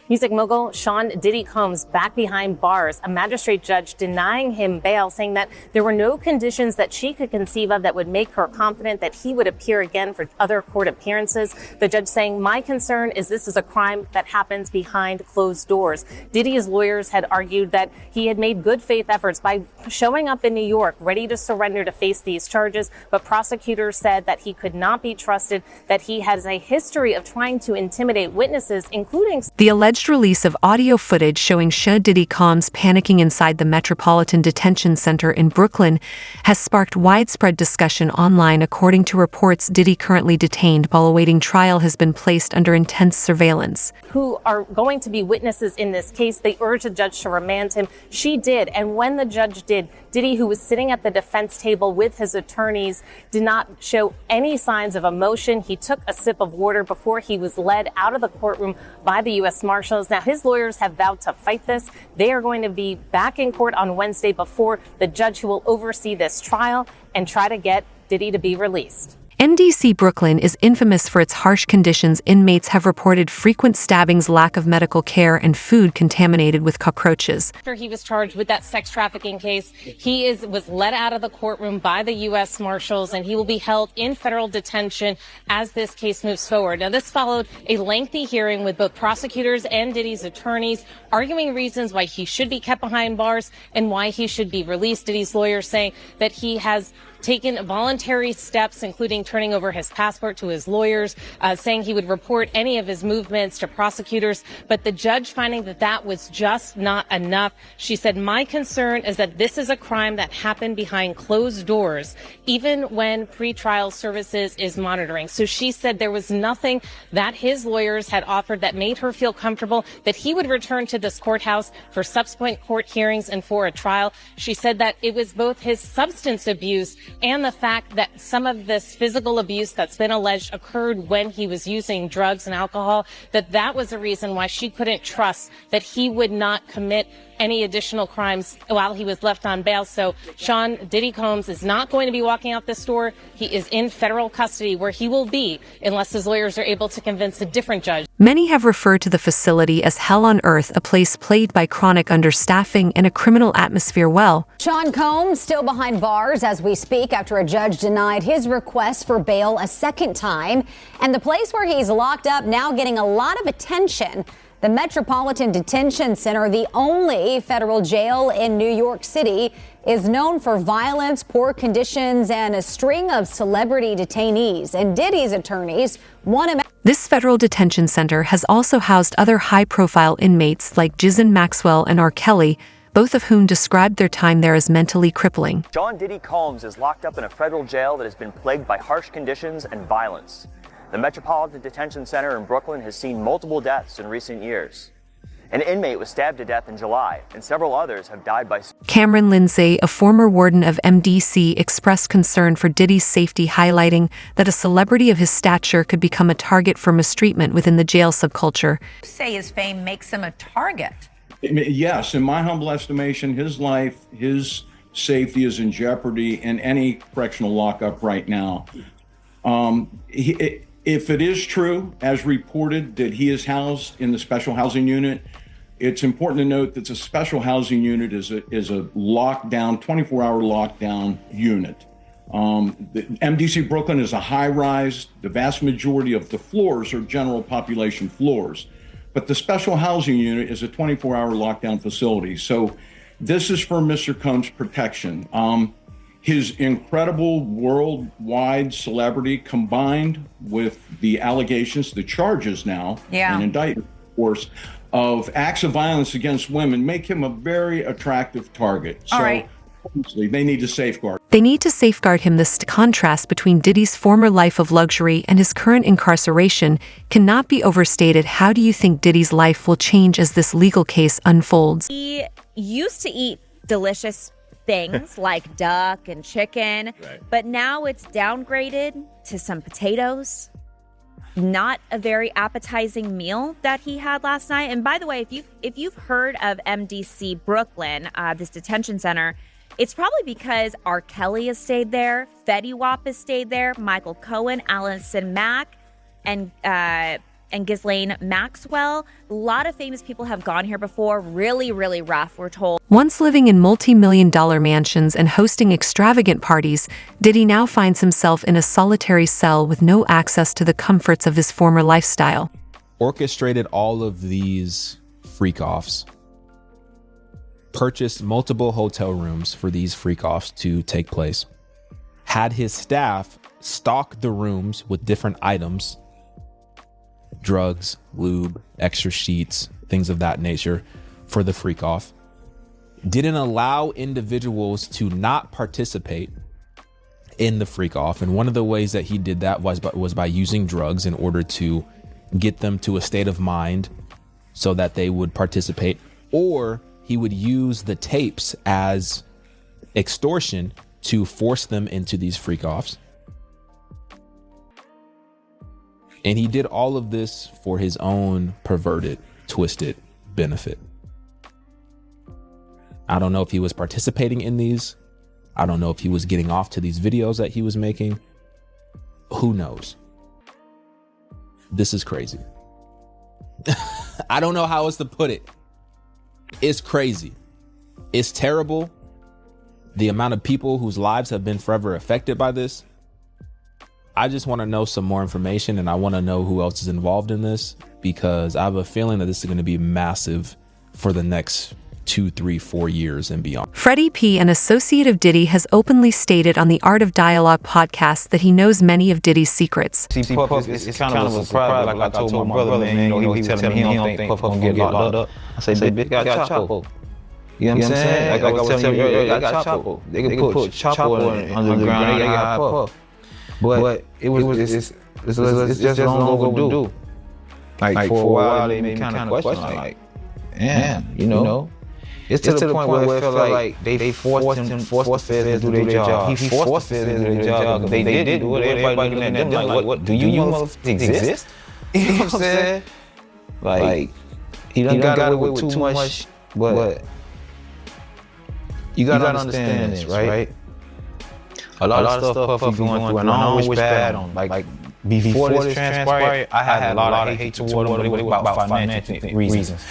Music mogul Sean Diddy Combs back behind bars. A magistrate judge denying him bail, saying that there were no conditions that she could conceive of that would make her confident that he would appear again for other court appearances. The judge saying, "My concern is this is a crime that happens behind closed doors." Diddy's lawyers had argued that he had made good faith efforts by showing up in New York, ready to surrender to face these charges. But prosecutors said that he could not be trusted, that he has a history of trying to intimidate witnesses, including the alleged release of audio footage showing Sean Diddy Combs panicking inside the Metropolitan Detention Center in Brooklyn has sparked widespread discussion online. According to reports, Diddy, currently detained while awaiting trial, has been placed under intense surveillance. Who are going to be witnesses in this case. They urged the judge to remand him. She did. And when the judge did, Diddy, who was sitting at the defense table with his attorneys, did not show any signs of emotion. He took a sip of water before he was led out of the courtroom by the U.S. Marshals. Now, his lawyers have vowed to fight this. They are going to be back in court on Wednesday before the judge who will oversee this trial and try to get Diddy to be released. MDC Brooklyn is infamous for its harsh conditions. Inmates have reported frequent stabbings, lack of medical care, and food contaminated with cockroaches. After he was charged with that sex trafficking case, he was let out of the courtroom by the U.S. Marshals, and he will be held in federal detention as this case moves forward. Now, this followed a lengthy hearing with both prosecutors and Diddy's attorneys, arguing reasons why he should be kept behind bars and why he should be released. Diddy's lawyers saying that he has taken voluntary steps, including turning over his passport to his lawyers, saying he would report any of his movements to prosecutors. But the judge finding that that was just not enough. She said, "My concern is that this is a crime that happened behind closed doors, even when pretrial services is monitoring." So she said there was nothing that his lawyers had offered that made her feel comfortable that he would return to this courthouse for subsequent court hearings and for a trial. She said that it was both his substance abuse and the fact that some of this physical abuse that's been alleged occurred when he was using drugs and alcohol, that was a reason why she couldn't trust that he would not commit any additional crimes while he was left on bail. So Sean Diddy Combs is not going to be walking out this door. He is in federal custody, where he will be unless his lawyers are able to convince a different judge. Many have referred to the facility as hell on earth, a place plagued by chronic understaffing and a criminal atmosphere. Well, Sean Combs still behind bars as we speak after a judge denied his request for bail a second time. And the place where he's locked up now getting a lot of attention. The Metropolitan Detention Center, the only federal jail in New York City, is known for violence, poor conditions, and a string of celebrity detainees. And Diddy's attorneys want him. This federal detention center has also housed other high-profile inmates like Ghislaine Maxwell and R. Kelly, both of whom described their time there as mentally crippling. Sean Diddy Combs is locked up in a federal jail that has been plagued by harsh conditions and violence. The Metropolitan Detention Center in Brooklyn has seen multiple deaths in recent years. An inmate was stabbed to death in July, and several others have died by... Cameron Lindsay, a former warden of MDC, expressed concern for Diddy's safety, highlighting that a celebrity of his stature could become a target for mistreatment within the jail subculture. Say his fame makes him a target. Yes, in my humble estimation, his life, his safety is in jeopardy in any correctional lockup right now. If it is true, as reported, that he is housed in the special housing unit, it's important to note that the special housing unit is a lockdown, 24-hour lockdown unit. The MDC Brooklyn is a high-rise. The vast majority of the floors are general population floors. But the special housing unit is a 24-hour lockdown facility. So this is for Mr. Combs' protection. His incredible worldwide celebrity combined with the allegations, the charges now, and indictment, of course, of acts of violence against women make him a very attractive target. All right. Obviously, they need to safeguard. They need to safeguard him. This contrast between Diddy's former life of luxury and his current incarceration cannot be overstated. How do you think Diddy's life will change as this legal case unfolds? He used to eat delicious things like duck and chicken, but now it's downgraded to some potatoes. Not a very appetizing meal that he had last night. And by the way, if you've heard of MDC Brooklyn, this detention center, it's probably because R. Kelly has stayed there, Fetty Wap has stayed there, Michael Cohen, Allison Mack, and and Ghislaine Maxwell. A lot of famous people have gone here before. Really, really rough, we're told. Once living in multi-million-dollar mansions and hosting extravagant parties, Diddy now finds himself in a solitary cell with no access to the comforts of his former lifestyle. Orchestrated all of these freak-offs, purchased multiple hotel rooms for these freak-offs to take place, had his staff stock the rooms with different items, drugs, lube, extra sheets, things of that nature for the freak-off, didn't allow individuals to not participate in the freak-off. And one of the ways that he did that was by using drugs in order to get them to a state of mind so that they would participate, or he would use the tapes as extortion to force them into these freak-offs. And he did all of this for his own perverted, twisted benefit. I don't know if he was participating in these. I don't know if he was getting off to these videos that he was making. Who knows? This is crazy. I don't know how else to put it. It's crazy. It's terrible. The amount of people whose lives have been forever affected by this. I just want to know some more information, and I want to know who else is involved in this, because I have a feeling that this is going to be massive for the next 2, 3, 4 years and beyond. Freddy P, an associate of Diddy, has openly stated on the Art of Dialogue podcast that he knows many of Diddy's secrets. See, Puff, it's kind of a surprise. Like I told my brother, man, he was telling me he don't think Puff gonna get locked up. I say, bitch, got Chapo. You know what I'm saying? Like I was telling you earlier, I got Chapo. They could put Chapo underground, they got Puff. But it's just long overdue. Like for a while, they made me kind of question, like, man, you know. It's to the point where it felt like they forced the feds to do their job. He forced the feds to do their job because they did do it. Everybody looking at them like, what, do you motherfuckers exist? You know what I'm saying? Like, he done got away with too much, but you gotta understand this, right? A lot of stuff Puffy going through, and I don't wish bad on. Like before this transpired, I had a lot of hate toward him, but it was about financial reasons.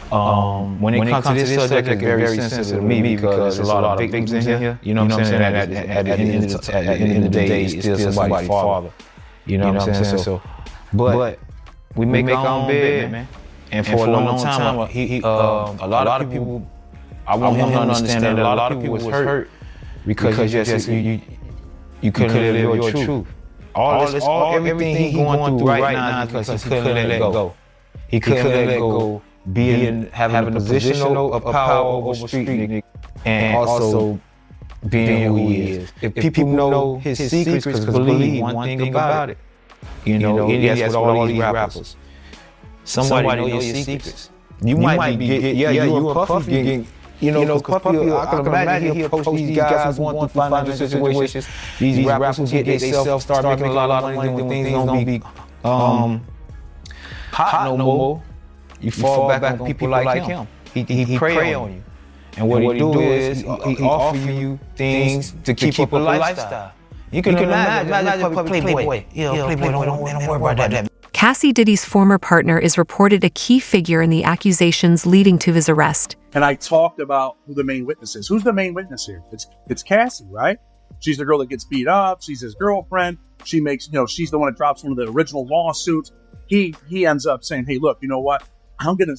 When it comes to this subject, it's very sensitive to me because there's a lot of victims in here. You know what I'm saying? At the end of the day, it's still somebody's father. You know what I'm saying? So, but we make our own bed, man. And for a long time, a lot of people, I want him to understand that a lot of people was hurt because you couldn't live your truth. Everything he going through right now because he couldn't let it go. He couldn't let it go. Having a position of power over street nigga, and also being who he is. If people know his secrets, because believe one thing about it, you know, yes, with all these rappers, somebody know your secrets. You might be, you and Puffy getting, you know, because Puffy, I can imagine he'll approach these guys who want through financial situations. These rappers who get themselves start making a lot of money, then things don't be hot no more. You fall back on people like him. He prey on you. And what he do is he offer you things to keep up a lifestyle. You can imagine Playboy. Playboy, don't worry about that. Cassie, Diddy's former partner, is reported a key figure in the accusations leading to his arrest. And I talked about who the main witness is. Who's the main witness here? It's Cassie, right? She's the girl that gets beat up. She's his girlfriend. She makes, she's the one that drops one of the original lawsuits. He ends up saying, hey, look, you know what? I'm gonna,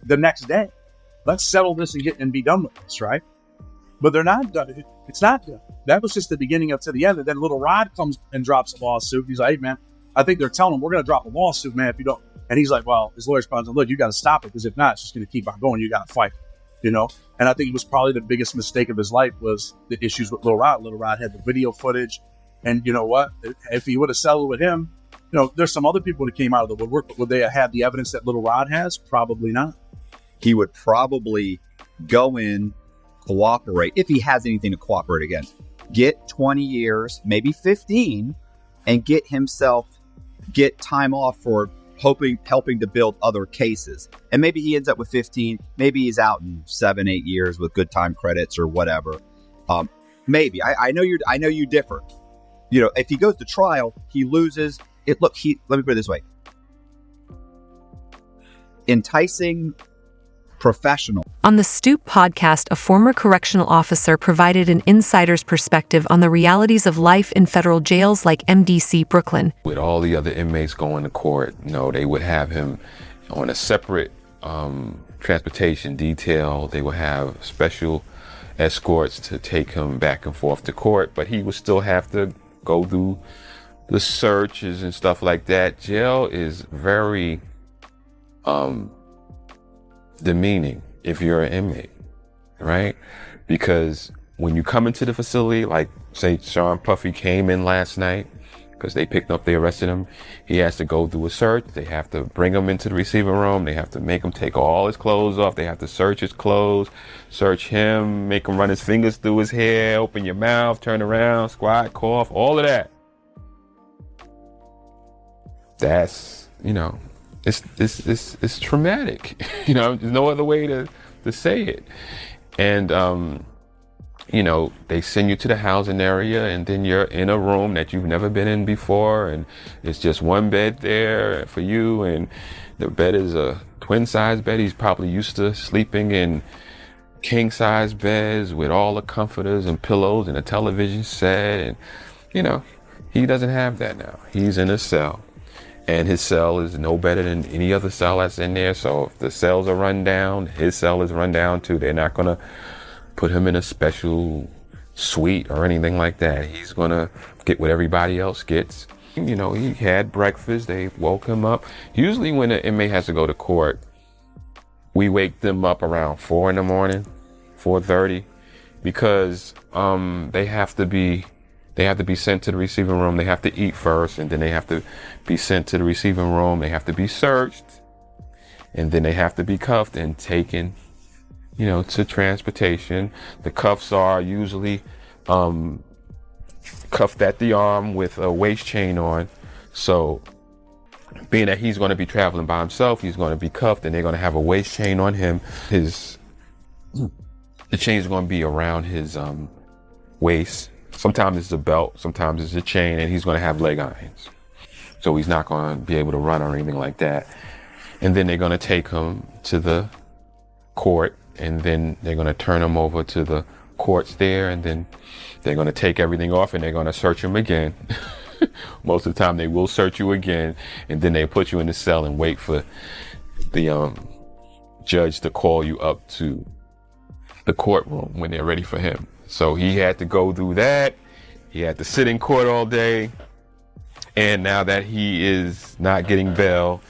the next day, let's settle this and be done with this, right? But they're not done. It's not done. That was just the beginning up to the end. And then Little Rod comes and drops a lawsuit. He's like, hey, man, I think they're telling him we're gonna drop a lawsuit, man, if you don't. And he's like, well, his lawyer's probably like, look, you gotta stop it, because if not, it's just gonna keep on going. You gotta fight, And I think it was probably the biggest mistake of his life was the issues with Little Rod. Little Rod had the video footage. And you know what? If he would have settled with him, there's some other people that came out of the woodwork, but would they have had the evidence that Little Rod has? Probably not. He would probably go in, cooperate, if he has anything to cooperate against, get 20 years, maybe 15, and get time off for helping to build other cases. And maybe he ends up with 15, maybe he's out in 7-8 years with good time credits or whatever. Maybe. I know you differ. If he goes to trial, he loses. Let me put it this way. enticing professional. On the Stoop podcast, a former correctional officer provided an insider's perspective on the realities of life in federal jails like MDC Brooklyn. With all the other inmates going to court, they would have him on a separate transportation detail. They would have special escorts to take him back and forth to court, but he would still have to go through the searches and stuff like that. Jail is very demeaning if you're an inmate, right? Because when you come into the facility, like say Sean Puffy came in last night because they arrested him. He has to go through a search. They have to bring him into the receiving room. They have to make him take all his clothes off. They have to search his clothes, search him, make him run his fingers through his hair, open your mouth, turn around, squat, cough, all of that. That's, it's traumatic. There's no other way to say it. And, they send you to the housing area, and then you're in a room that you've never been in before, and it's just one bed there for you, and the bed is a twin-size bed. He's probably used to sleeping in king-size beds with all the comforters and pillows and a television set, and, he doesn't have that now. He's in a cell. And his cell is no better than any other cell that's in there. So if the cells are run down, his cell is run down too. They're not going to put him in a special suite or anything like that. He's going to get what everybody else gets. He had breakfast. They woke him up. Usually when an inmate has to go to court, we wake them up around 4 in the morning, 4:30, because they have to be sent to the receiving room. They have to eat first, and then they have to be sent to the receiving room. They have to be searched, and then they have to be cuffed and taken, to transportation. The cuffs are usually cuffed at the arm with a waist chain on. So being that he's going to be traveling by himself, he's going to be cuffed, and they're going to have a waist chain on him. The chain is going to be around his waist. Sometimes it's a belt, sometimes it's a chain, and he's going to have leg irons. So he's not going to be able to run or anything like that. And then they're going to take him to the court, and then they're going to turn him over to the courts there, and then they're going to take everything off, and they're going to search him again. Most of the time they will search you again, and then they put you in the cell and wait for the judge to call you up to the courtroom when they're ready for him. So he had to go through that. He had to sit in court all day. And now that he is not getting bail,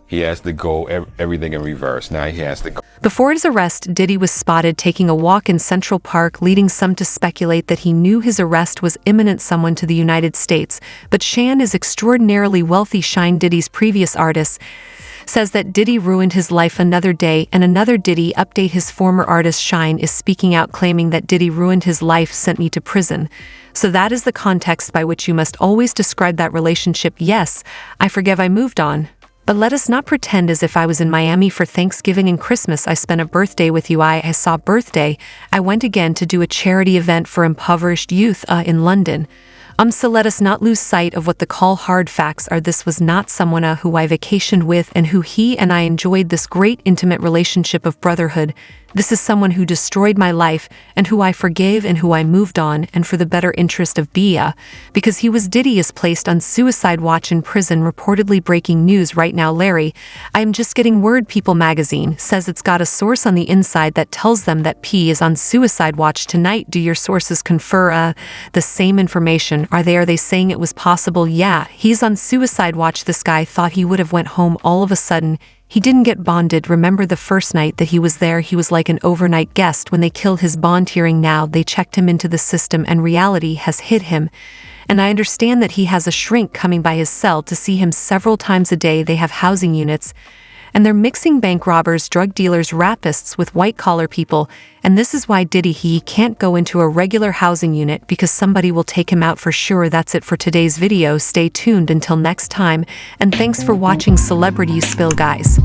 he has to go everything in reverse. Now he has to go. Before his arrest, Diddy was spotted taking a walk in Central Park, leading some to speculate that he knew his arrest was imminent someone to the United States. But Shan is extraordinarily wealthy. Shine, Diddy's previous artist, says that Diddy ruined his life another day, and another Diddy update. His former artist Shine is speaking out, claiming that Diddy ruined his life, sent me to prison. So that is the context by which you must always describe that relationship. Yes, I forgive, I moved on. But let us not pretend as if I was in Miami for Thanksgiving and Christmas. I spent a birthday with you. I saw birthday. I went again to do a charity event for impoverished youth in London. So let us not lose sight of what the call hard facts are. This was not someone who I vacationed with and who he and I enjoyed this great intimate relationship of brotherhood. This is someone who destroyed my life and who I forgave and who I moved on, and for the better interest of Plea, because he was. Diddy is placed on suicide watch in prison. Reportedly breaking news right now, Larry. I am just getting word. People magazine says it's got a source on the inside that tells them that P is on suicide watch tonight. Do your sources confer the same information? Are they saying it was possible? Yeah, he's on suicide watch. This guy thought he would have went home all of a sudden. He didn't get bonded. Remember the first night that he was there, he was like an overnight guest when they killed his bond hearing. Now they checked him into the system and reality has hit him. And I understand that he has a shrink coming by his cell to see him several times a day. They have housing units, and they're mixing bank robbers, drug dealers, rapists with white-collar people. And this is why Diddy, he can't go into a regular housing unit because somebody will take him out for sure. That's it for today's video. Stay tuned until next time, and thanks for watching Celebrity Spill, guys.